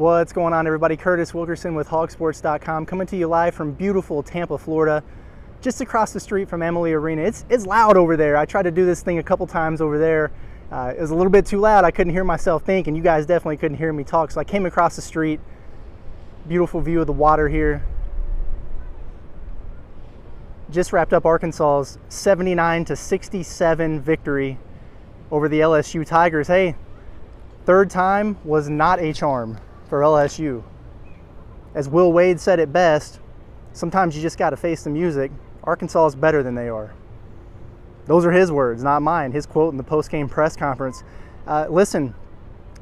What's going on, everybody? Curtis Wilkerson with HawgSports.com, coming to you live from beautiful Tampa, Florida, just across the street from Emily Arena. It's loud over there. I tried to do this thing a couple times over there. It was a little bit too loud. I couldn't hear myself think, and you guys definitely couldn't hear me talk. So I came across the street. Beautiful view of the water here. Just wrapped up Arkansas's 79-67 victory over the LSU Tigers. Hey, third time was not a charm for LSU. As Will Wade said it best, sometimes you just got to face the music. Arkansas is better than they are. Those are his words, not mine. His quote in the postgame press conference. Listen,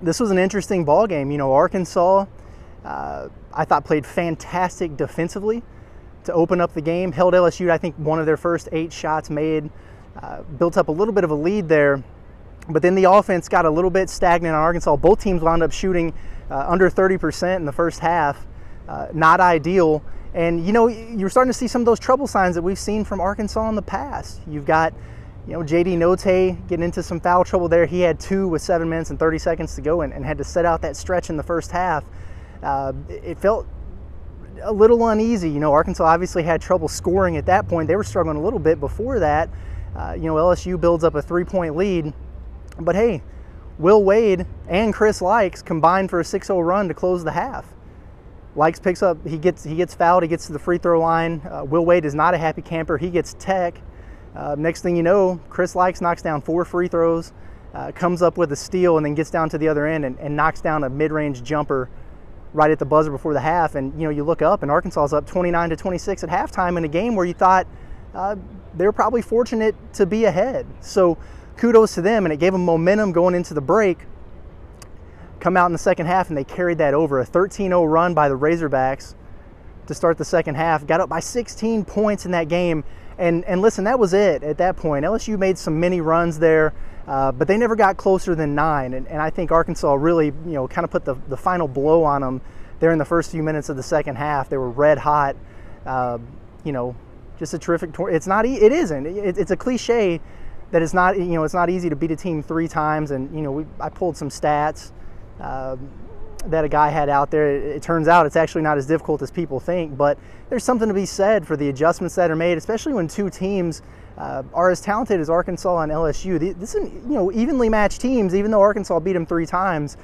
this was an interesting ball game. You know, Arkansas, I thought, played fantastic defensively to open up the game. Held LSU, I think, one of their first 8 shots made. Built up a little bit of a lead there. But then the offense got a little bit stagnant on Arkansas. Both teams wound up shooting under 30% in the first half. Not ideal. And, you know, you're starting to see some of those trouble signs that we've seen from Arkansas in the past. You've got, you know, J.D. Note getting into some foul trouble there. He had 2 with 7 minutes and 30 seconds to go and had to set out that stretch in the first half. It felt a little uneasy. You know, Arkansas obviously had trouble scoring at that point. They were struggling a little bit before that. You know, LSU builds up a 3-point lead. But hey, Will Wade and Chris Lykes combined for a 6-0 run to close the half. Lykes picks up, he gets fouled, he gets to the free throw line. Will Wade is not a happy camper, he gets tech. Next thing you know, Chris Lykes knocks down 4 free throws, comes up with a steal, and then gets down to the other end and knocks down a mid-range jumper right at the buzzer before the half. And you know, you look up and Arkansas is up 29-26 at halftime in a game where you thought they were probably fortunate to be ahead. So kudos to them, and it gave them momentum going into the break. Come out in the second half, and they carried that over. A 13-0 run by the Razorbacks to start the second half. Got up by 16 points in that game. And listen, that was it at that point. LSU made some mini runs there, but they never got closer than 9. And I think Arkansas really, you know, kind of put the final blow on them there in the first few minutes of the second half. They were red hot. You know, just a terrific tour. It's not. It isn't. It's a cliche that it's not. You know, it's not easy to beat a team 3 times. And you know, I pulled some stats that a guy had out there. It turns out it's actually not as difficult as people think, but there's something to be said for the adjustments that are made, especially when 2 teams are as talented as Arkansas and LSU. This is, you know, evenly matched teams, even though Arkansas beat them 3 times.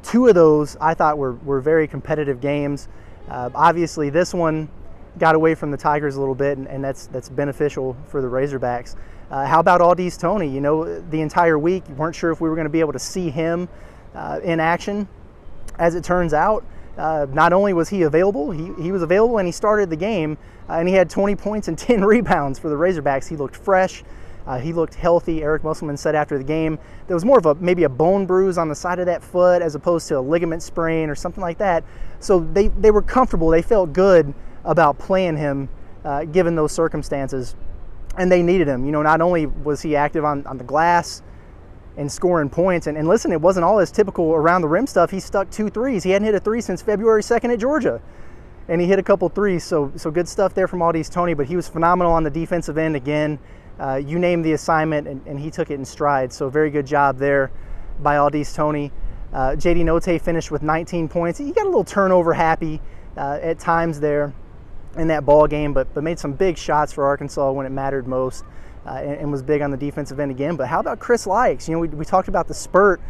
2 of those I thought were very competitive games. Obviously, this one got away from the Tigers a little bit, and that's beneficial for the Razorbacks. How about Aldis Toney? You know, the entire week, you weren't sure if we were going to be able to see him in action. As it turns out, not only was he available, he was available and he started the game, and he had 20 points and 10 rebounds for the Razorbacks. He looked fresh. He looked healthy. Eric Musselman said after the game there was more of maybe a bone bruise on the side of that foot as opposed to a ligament sprain or something like that. So they were comfortable. They felt good about playing him given those circumstances, and they needed him. You know, not only was he active on the glass and scoring points. And listen, it wasn't all his typical around the rim stuff. He stuck 2 threes. He hadn't hit a 3 since February 2nd at Georgia. And he hit a couple threes. So good stuff there from Aldis Toney, but he was phenomenal on the defensive end again. You named the assignment, and he took it in stride. So very good job there by Aldis Toney. J.D. Note finished with 19 points. He got a little turnover happy at times there in that ball game, but made some big shots for Arkansas when it mattered most. And was big on the defensive end again. But how about Chris Lykes? You know, we talked about the spurt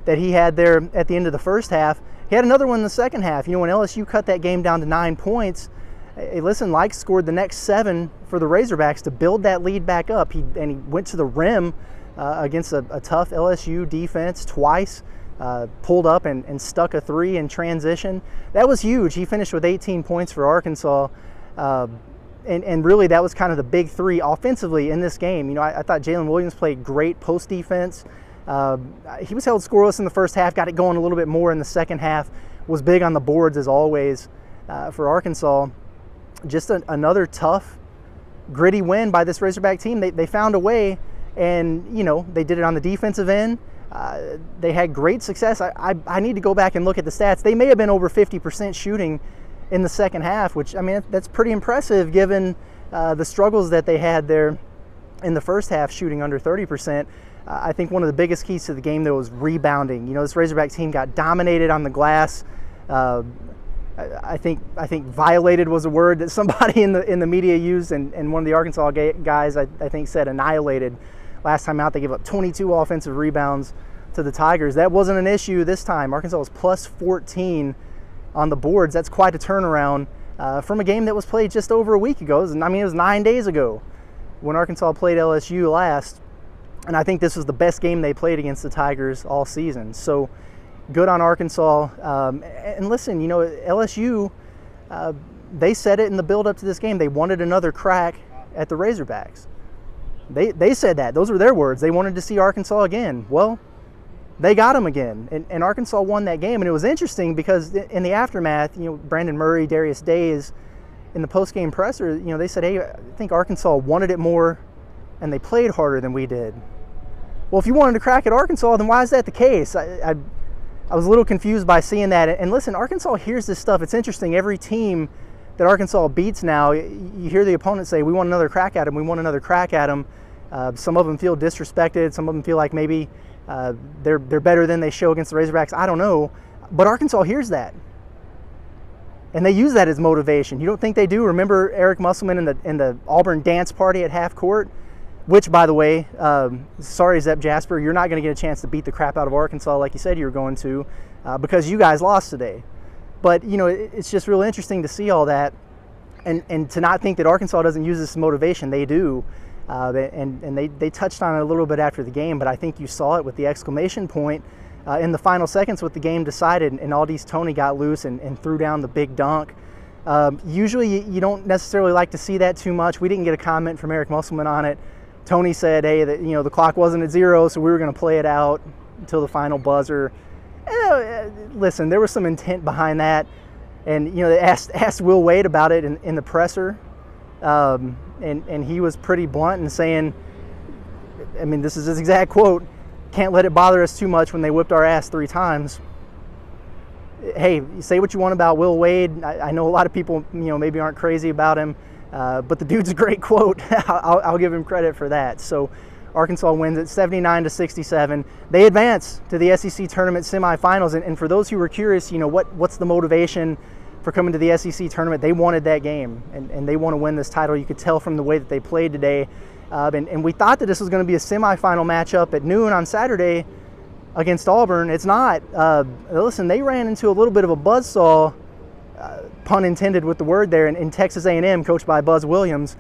that he had there at the end of the first half. He had another one in the second half. You know, when LSU cut that game down to 9 points, hey, listen, Lykes scored the next 7 for the Razorbacks to build that lead back up. He went to the rim against a tough LSU defense twice, pulled up and stuck a 3 in transition. That was huge. He finished with 18 points for Arkansas. And really, that was kind of the big 3 offensively in this game. You know, I thought Jalen Williams played great post defense. He was held scoreless in the first half, got it going a little bit more in the second half, was big on the boards as always for Arkansas. Just another tough, gritty win by this Razorback team. They found a way, and, you know, they did it on the defensive end. They had great success. I need to go back and look at the stats. They may have been over 50% shooting in the second half, which, I mean, that's pretty impressive given the struggles that they had there in the first half, shooting under 30%. I think one of the biggest keys to the game, though, was rebounding. You know, this Razorback team got dominated on the glass I think violated was a word that somebody in the media used, and one of the Arkansas guys I think said annihilated last time out. They gave up 22 offensive rebounds to the Tigers. That wasn't an issue this time. Arkansas was plus 14 on the boards. That's quite a turnaround from a game that was played just over a week ago. It was 9 days ago when Arkansas played LSU last, and I think this was the best game they played against the Tigers all season. So good on Arkansas. And listen, LSU, they said it in the build-up to this game. They wanted another crack at the Razorbacks. They said that. Those were their words. They wanted to see Arkansas again. Well, they got them again, and Arkansas won that game. And it was interesting because in the aftermath, Brandon Murray, Darius Days, in the post-game presser, they said, hey, I think Arkansas wanted it more and they played harder than we did. Well, if you wanted to crack at Arkansas, then why is that the case? I was a little confused by seeing that. And listen, Arkansas hears this stuff. It's interesting. Every team that Arkansas beats now, you hear the opponent say, we want another crack at them. We want another crack at them. Some of them feel disrespected. Some of them feel like maybe they're better than they show against the Razorbacks. I don't know. But Arkansas hears that. And they use that as motivation. You don't think they do? Remember Eric Musselman in the Auburn dance party at half court? Which, by the way, sorry, Zep Jasper, you're not going to get a chance to beat the crap out of Arkansas like you said you were going to because you guys lost today. But, it's just real interesting to see all that and to not think that Arkansas doesn't use this as motivation. They do. And they touched on it a little bit after the game, but I think you saw it with the exclamation point in the final seconds with the game decided, and Aldis Toney got loose and threw down the big dunk. Usually you don't necessarily like to see that too much. We didn't get a comment from Eric Musselman on it. Toney said, hey, that the clock wasn't at 0, so we were going to play it out until the final buzzer. Listen, there was some intent behind that, and they asked Will Wade about it in the presser, and he was pretty blunt in saying, this is his exact quote, can't let it bother us too much when they whipped our ass 3 times. Hey, say what you want about Will Wade. I know a lot of people, maybe aren't crazy about him, but the dude's a great quote. I'll give him credit for that. So Arkansas wins at 79-67. They advance to the SEC tournament semifinals. And for those who were curious, what's the motivation for coming to the SEC tournament? They wanted that game, and they want to win this title. You could tell from the way that they played today. And we thought that this was going to be a semifinal matchup at noon on Saturday against Auburn. It's not. Listen, they ran into a little bit of a buzzsaw, pun intended with the word there, in Texas A&M, coached by Buzz Williams,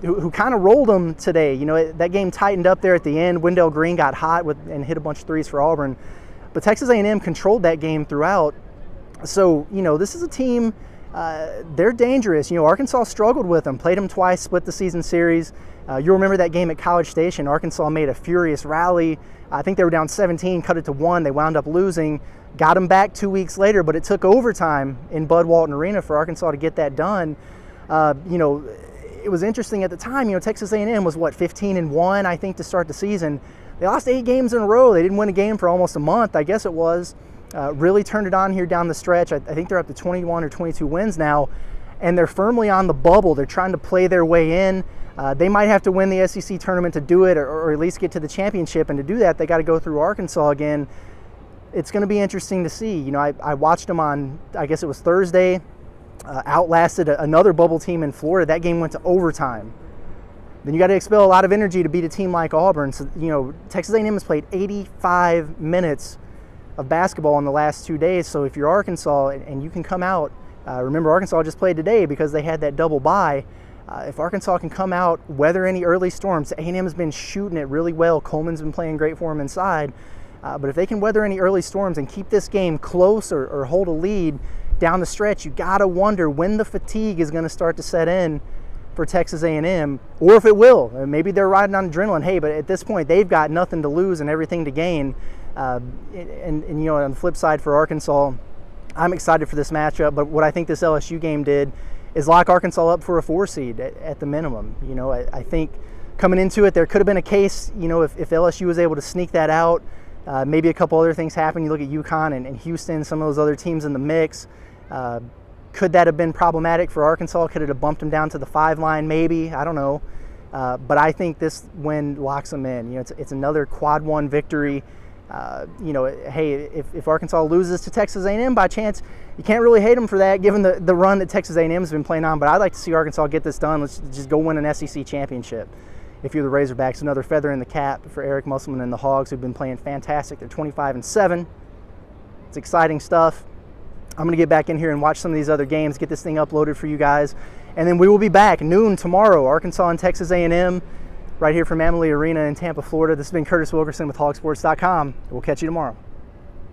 who kind of rolled them today. That game tightened up there at the end. Wendell Green got hot and hit a bunch of threes for Auburn. But Texas A&M controlled that game throughout. So, this is a team, they're dangerous. Arkansas struggled with them, played them twice, split the season series. You'll remember that game at College Station. Arkansas made a furious rally. I think they were down 17, cut it to 1. They wound up losing. Got them back 2 weeks later, but it took overtime in Bud Walton Arena for Arkansas to get that done. It was interesting at the time. Texas A&M was, 15-1, I think, to start the season. They lost 8 games in a row. They didn't win a game for almost a month, I guess it was. Really turned it on here down the stretch. I think they're up to 21 or 22 wins now, and they're firmly on the bubble. They're trying to play their way in. They might have to win the SEC tournament to do it, or at least get to the championship, and to do that, they got to go through Arkansas again. It's going to be interesting to see. I watched them on, I guess it was Thursday, outlasted another bubble team in Florida. That game went to overtime. Then you got to expel a lot of energy to beat a team like Auburn. So, Texas A&M has played 85 minutes of basketball in the last 2 days. So if you're Arkansas and you can come out, remember Arkansas just played today because they had that double bye. If Arkansas can come out, weather any early storms, A&M has been shooting it really well. Coleman's been playing great for them inside. But if they can weather any early storms and keep this game close or hold a lead down the stretch, you got to wonder when the fatigue is going to start to set in for Texas A&M, or if it will. Maybe they're riding on adrenaline. Hey, but at this point, they've got nothing to lose and everything to gain. And on the flip side for Arkansas, I'm excited for this matchup. But what I think this LSU game did is lock Arkansas up for a 4 seed at the minimum. I think coming into it, there could have been a case, if LSU was able to sneak that out. Maybe a couple other things happen. You look at UConn and Houston, some of those other teams in the mix. Could that have been problematic for Arkansas? Could it have bumped them down to the 5 line? Maybe. I don't know. But I think this win locks them in. It's another quad 1 victory. You know, hey, if Arkansas loses to Texas A&M by chance, you can't really hate them for that, given the run that Texas A&M has been playing on. But I'd like to see Arkansas get this done. Let's just go win an SEC championship. If you're the Razorbacks, another feather in the cap for Eric Musselman and the Hogs, who've been playing fantastic. They're 25-7. It's exciting stuff. I'm going to get back in here and watch some of these other games, get this thing uploaded for you guys. And then we will be back noon tomorrow, Arkansas and Texas A&M, right here from Amalie Arena in Tampa, Florida. This has been Curtis Wilkerson with HawgSports.com. We'll catch you tomorrow.